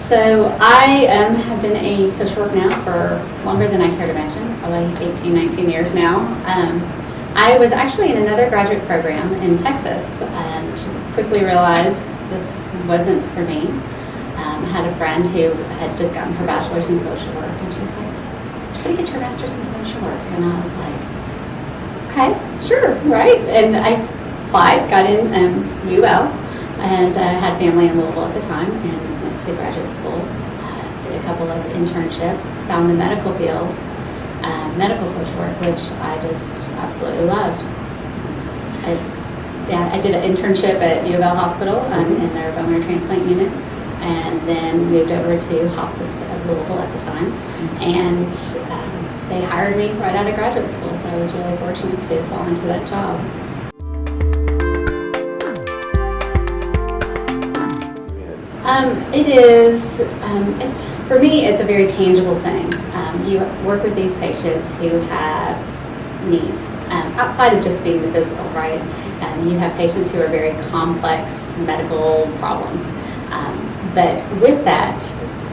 So I have been a social work now for longer than I care to mention, probably 18, 19 years now. I was actually in another graduate program in Texas and quickly realized this wasn't for me. I had a friend who had just gotten her bachelor's in social work, and she's like, try to get your master's in social work. And I was like, okay, sure, right? And I applied, got in UL, and had family in Louisville at the time, and went to graduate school. Did a couple of internships, found the medical field, medical social work, which I just absolutely loved. I did an internship at UL Hospital in their bone marrow transplant unit, and then moved over to Hospice of Louisville at the time, and they hired me right out of graduate school, so I was really fortunate to fall into that job. It's for me, it's a very tangible thing. You work with these patients who have needs outside of just being the physical, right? You have patients who are very complex medical problems, but with that,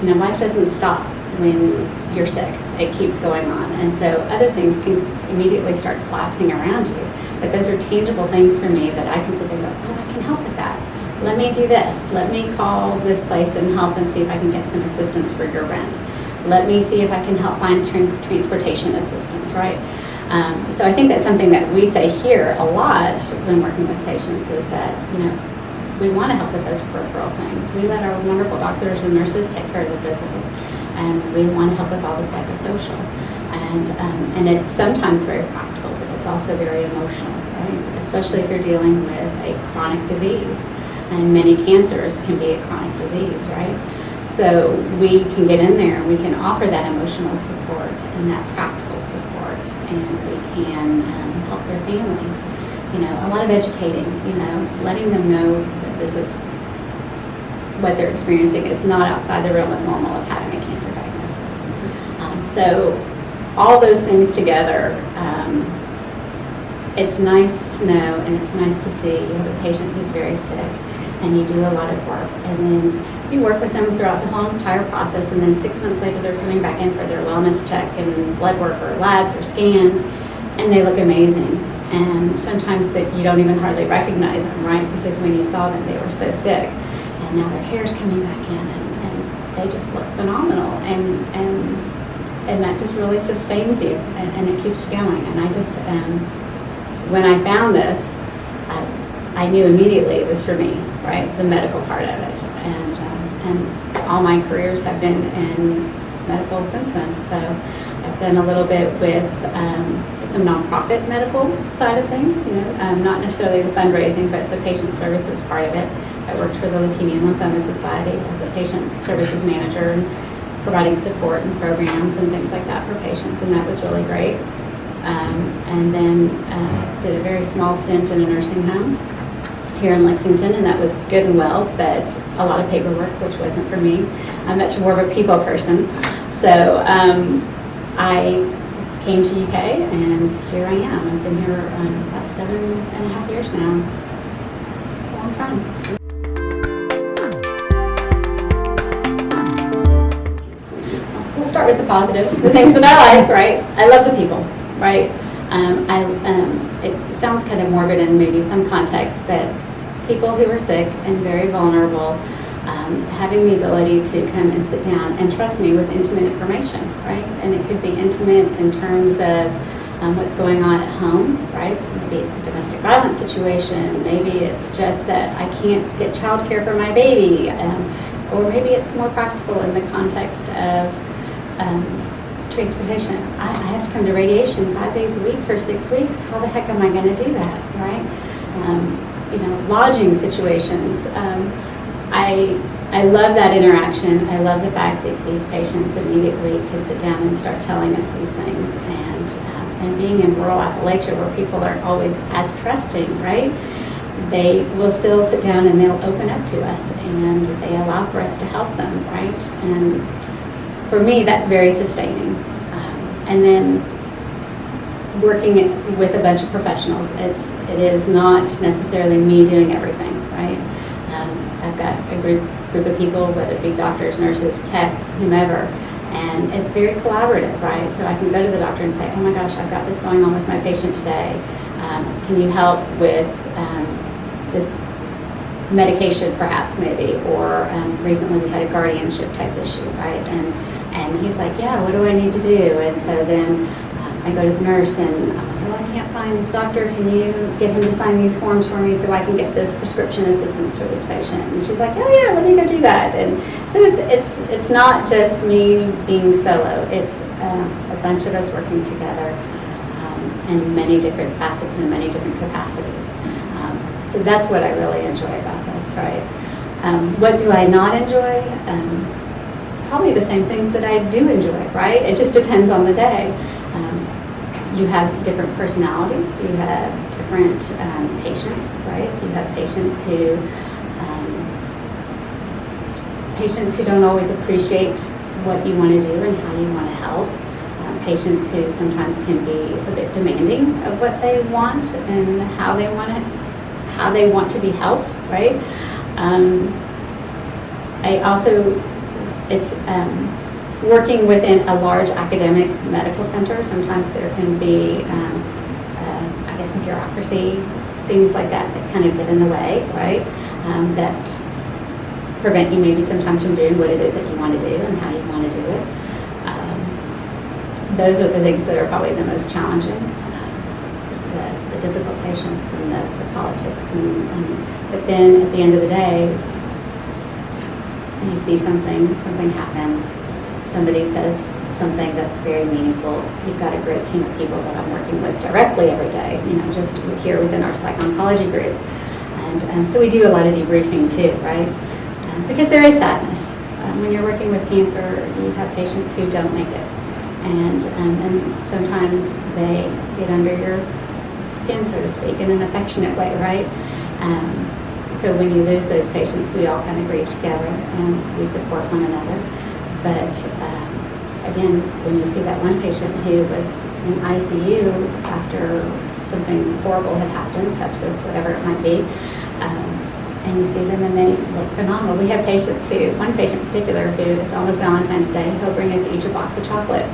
life doesn't stop when you're sick. It keeps going on, and so other things can immediately start collapsing around you. But those are tangible things for me that I can sit there and go, oh, I can help with that. Let me do this. Let me call this place and help and see if I can get some assistance for your rent. Let me see if I can help find transportation assistance, right? So I think that's something that we say here a lot when working with patients is that, we want to help with those peripheral things. We let our wonderful doctors and nurses take care of the physical, and we want to help with all the psychosocial. And it's sometimes very practical, but it's also very emotional, right? Especially if you're dealing with a chronic disease. And many cancers can be a chronic disease, right? So we can get in there and we can offer that emotional support and that practical support, and we can help their families. A lot of educating, letting them know that this is what they're experiencing is not outside the realm of normal of having a cancer diagnosis. So all those things together, it's nice to know and it's nice to see you have a patient who's very sick, and you do a lot of work, and then you work with them throughout the whole entire process, and then 6 months later they're coming back in for their wellness check and blood work or labs or scans, and they look amazing. And sometimes that you don't even hardly recognize them, right? Because when you saw them, they were so sick, and now their hair's coming back in, and they just look phenomenal, and that just really sustains you, and it keeps you going. And I just, when I found this, I knew immediately it was for me, right? The medical part of it, and all my careers have been in medical since then. So I've done a little bit with some nonprofit medical side of things, not necessarily the fundraising, but the patient services part of it. I worked for the Leukemia and Lymphoma Society as a patient services manager, and providing support and programs and things like that for patients, and that was really great. And then did a very small stint in a nursing home here in Lexington, and that was good and well, but a lot of paperwork, which wasn't for me. I'm much more of a people person. So I came to UK, and here I am. I've been here about 7.5 years now. A long time. We'll start with the positive, the things that I like, right? I love the people, right? It sounds kind of morbid in maybe some context, but people who are sick and very vulnerable, having the ability to come and sit down and trust me with intimate information, right? And it could be intimate in terms of what's going on at home, right? Maybe it's a domestic violence situation, maybe it's just that I can't get childcare for my baby, or maybe it's more practical in the context of transportation. I have to come to radiation 5 days a week for 6 weeks. How the heck am I going to do that, right? Lodging situations. I love that interaction. I love the fact that these patients immediately can sit down and start telling us these things, and being in rural Appalachia where people aren't always as trusting, right? They will still sit down and they'll open up to us, and they allow for us to help them, right? And for me, that's very sustaining. And then working with a bunch of professionals, it is not necessarily me doing everything, right? I've got a group of people, whether it be doctors, nurses, techs, whomever, and it's very collaborative, right? So I can go to the doctor and say, oh my gosh, I've got this going on with my patient today. Can you help with this medication perhaps maybe, or recently we had a guardianship type issue, right? And he's like, yeah, what do I need to do? And so then I go to the nurse and I'm like, oh, I can't find this doctor. Can you get him to sign these forms for me so I can get this prescription assistance for this patient? And she's like, oh yeah, let me go do that. And so it's not just me being solo. It's a bunch of us working together in many different facets and many different capacities. So that's what I really enjoy about this, right? What do I not enjoy? Probably the same things that I do enjoy, right? It just depends on the day. You have different personalities. You have different patients, right? You have patients who don't always appreciate what you want to do and how you want to help. Patients who sometimes can be a bit demanding of what they want and how they want to be helped, right? It's working within a large academic medical center. Sometimes there can be, I guess, bureaucracy, things like that kind of get in the way, right? That prevent you maybe sometimes from doing what it is that you want to do and how you want to do it. Those are the things that are probably the most challenging, the difficult patients and the politics. But then at the end of the day, you see something happens, somebody says something that's very meaningful. You've got a great team of people that I'm working with directly every day, just here within our Psych Oncology group. And so we do a lot of debriefing too, right? Because there is sadness. When you're working with cancer, you have patients who don't make it. And sometimes they get under your skin, so to speak, in an affectionate way, right? So when you lose those patients, we all kind of grieve together and we support one another. But again, when you see that one patient who was in ICU after something horrible had happened, sepsis, whatever it might be, and you see them and they look phenomenal. We have patients one patient in particular who, it's almost Valentine's Day, he'll bring us each a box of chocolate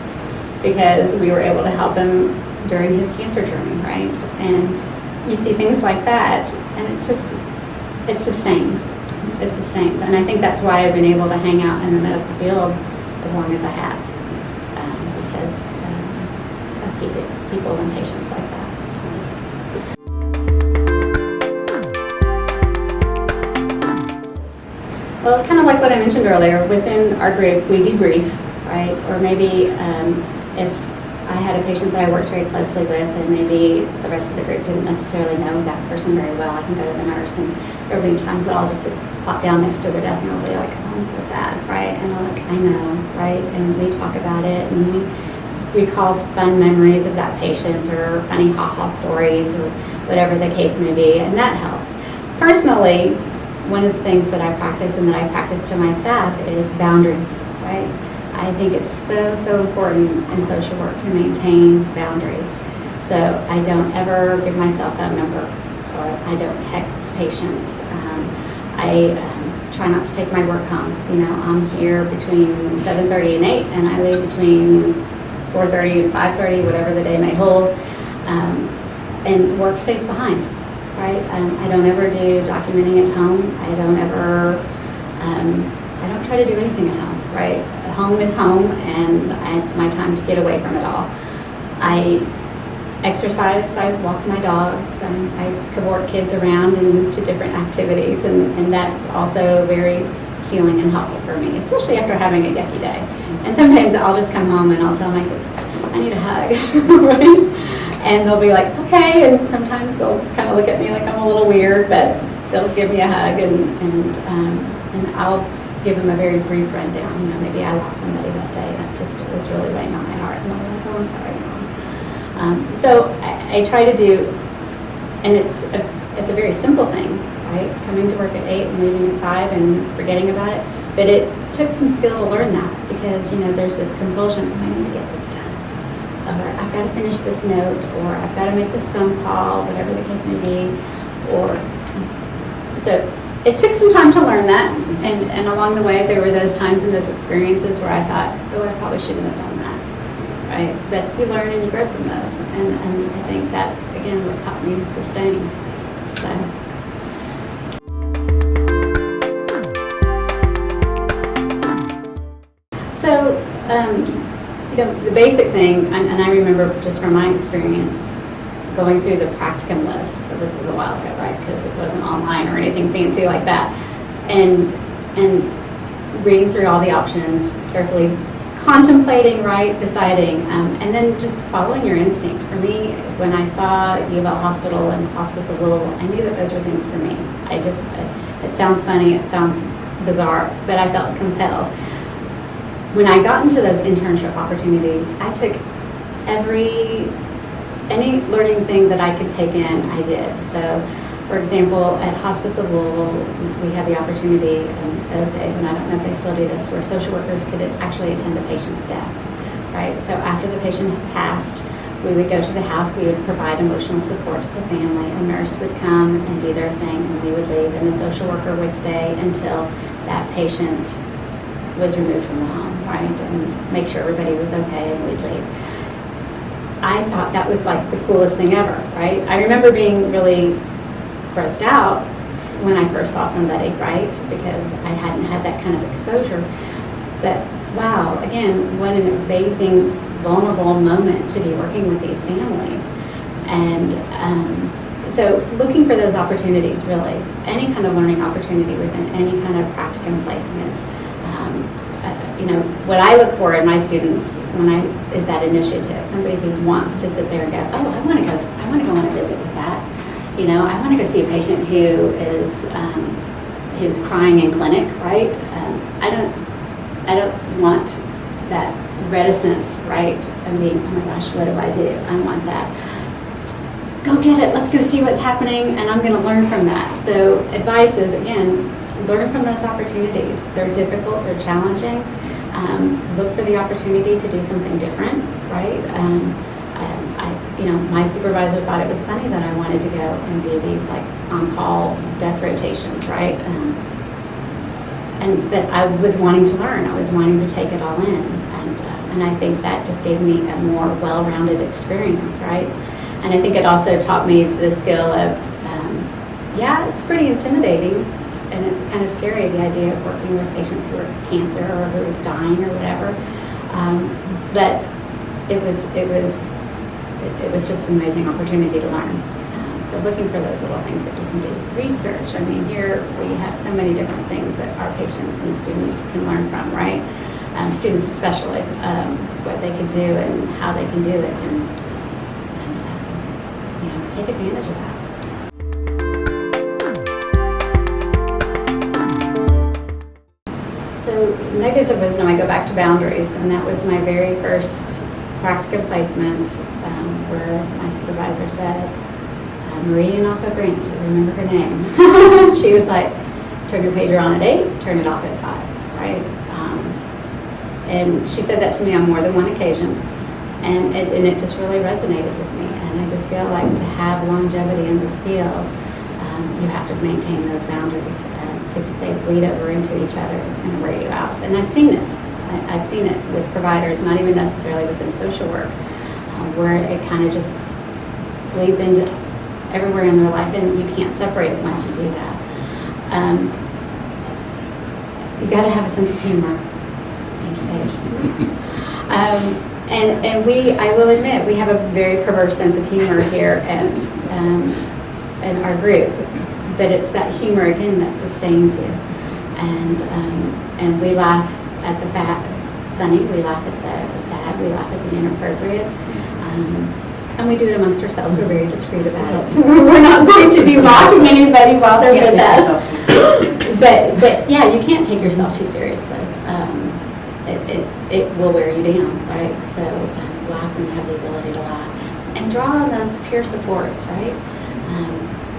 because we were able to help him during his cancer journey, right? And you see things like that, and it sustains. It sustains. And I think that's why I've been able to hang out in the medical field as long as I have, because of people and patients like that. Well, kind of like what I mentioned earlier, within our group, we debrief, right? Or maybe if I had a patient that I worked very closely with and maybe the rest of the group didn't necessarily know that person very well, I can go to the nurse, and there will be times that I'll just plop down next to their desk and I'll be like, oh, I'm so sad, right? And they're like, I know, right? And we talk about it and we recall fun memories of that patient or funny ha-ha stories or whatever the case may be, and that helps. Personally, one of the things that I practice and that I practice to my staff is boundaries, right? I think it's so important in social work to maintain boundaries. So I don't ever give my cell phone number, or I don't text patients. I try not to take my work home. I'm here between 7:30 and 8, and I leave between 4:30 and 5:30, whatever the day may hold. And work stays behind, right? I don't ever do documenting at home. I don't try to do anything at home, right? Home is home, and it's my time to get away from it all. I exercise, I walk my dogs, I cavort kids around into different activities, and that's also very healing and helpful for me, especially after having a yucky day. And sometimes I'll just come home and I'll tell my kids, I need a hug, right? And they'll be like, okay, and sometimes they'll kind of look at me like I'm a little weird, but they'll give me a hug, and I'll give them a very brief rundown. Maybe I lost somebody that day, and it was really weighing on my heart, and they'll be like, oh, I'm sorry, Mom. So I try to do, and it's a very simple thing, right? Coming to work at 8 and leaving at 5 and forgetting about it. But it took some skill to learn that, because there's this compulsion, I need to get this done, or I've got to finish this note, or I've got to make this phone call, whatever the case may be. So it took some time to learn that, and along the way there were those times and those experiences where I thought, oh, I probably shouldn't have done that, right? But you learn and you grow from those, and I think that's, again, what's helped me sustain. So, the basic thing, and I remember just from my experience, going through the practicum list, so this was a while ago, right, because it wasn't online or anything fancy like that, and reading through all the options, carefully contemplating, right, deciding, and then just following your instinct. For me, when I saw U of L Hospital and Hospice of Louisville, I knew that those were things for me. It sounds funny, it sounds bizarre, but I felt compelled. When I got into those internship opportunities, I took any learning thing that I could take in, I did. So, for example, at Hospice of Louisville, we had the opportunity in those days, and I don't know if they still do this, where social workers could actually attend the patient's death, right? So after the patient had passed, we would go to the house, we would provide emotional support to the family, a nurse would come and do their thing, and we would leave, and the social worker would stay until that patient was removed from the home, right? And make sure everybody was okay, and we'd leave. I thought that was like the coolest thing ever, right? I remember being really grossed out when I first saw somebody, right? Because I hadn't had that kind of exposure. But wow, again, what an amazing, vulnerable moment to be working with these families. And so looking for those opportunities, really, any kind of learning opportunity within any kind of practicum placement. What I look for in my students is that initiative, somebody who wants to sit there and go, oh, I want to go on a visit with that. I want to go see a patient who's crying in clinic, right? I don't want that reticence, right? I mean, oh my gosh, what do? I want that. Go get it. Let's go see what's happening, and I'm going to learn from that. So advice is, again, learn from those opportunities. They're difficult, they're challenging. Look for the opportunity to do something different, right? My supervisor thought it was funny that I wanted to go and do these like on-call death rotations, right? But I was wanting to learn. I was wanting to take it all in, and I think that just gave me a more well-rounded experience, right? And I think it also taught me the skill of, it's pretty intimidating. And it's kind of scary, the idea of working with patients who are cancer or who are dying or whatever. But it was just an amazing opportunity to learn. So looking for those little things that you can do. Research. I mean, here we have so many different things that our patients and students can learn from, right? Students especially, what they can do and how they can do it, and take advantage of that. So negatives of wisdom, I go back to boundaries, and that was my very first practicum placement where my supervisor said, Marie Inalco Grant, I remember her name. She was like, turn your pager on at 8, turn it off at 5, right? And she said that to me on more than one occasion, and it just really resonated with me. And I just feel like to have longevity in this field, you have to maintain those boundaries, because if they bleed over into each other, it's going to wear you out. And I've seen it. I've seen it with providers, not even necessarily within social work, where it kind of just bleeds into everywhere in their life, and you can't separate it once you do that. You got to have a sense of humor. Thank you, Paige. And I will admit, we have a very perverse sense of humor here in our group, but it's that humor again that sustains you. And we laugh at the funny, we laugh at the sad, we laugh at the inappropriate. And we do it amongst ourselves. We're very discreet about it. We're not going to be mocking anybody while they're with us. But yeah, you can't take yourself too seriously. It will wear you down, right? So laugh when you have the ability to laugh. And draw on those peer supports, right?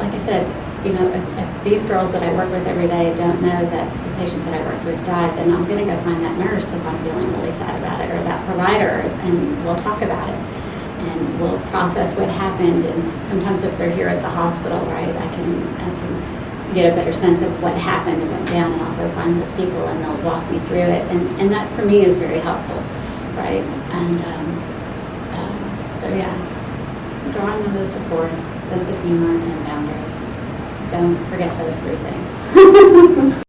Like I said, if these girls that I work with every day don't know that the patient that I worked with died, then I'm going to go find that nurse if I'm feeling really sad about it, or that provider, and we'll talk about it. And we'll process what happened. And sometimes if they're here at the hospital, right, I can get a better sense of what happened and went down, and I'll go find those people and they'll walk me through it, and that for me is very helpful, right? And so yeah, drawing on those supports, sense of humor, and boundaries. Don't forget those 3 things.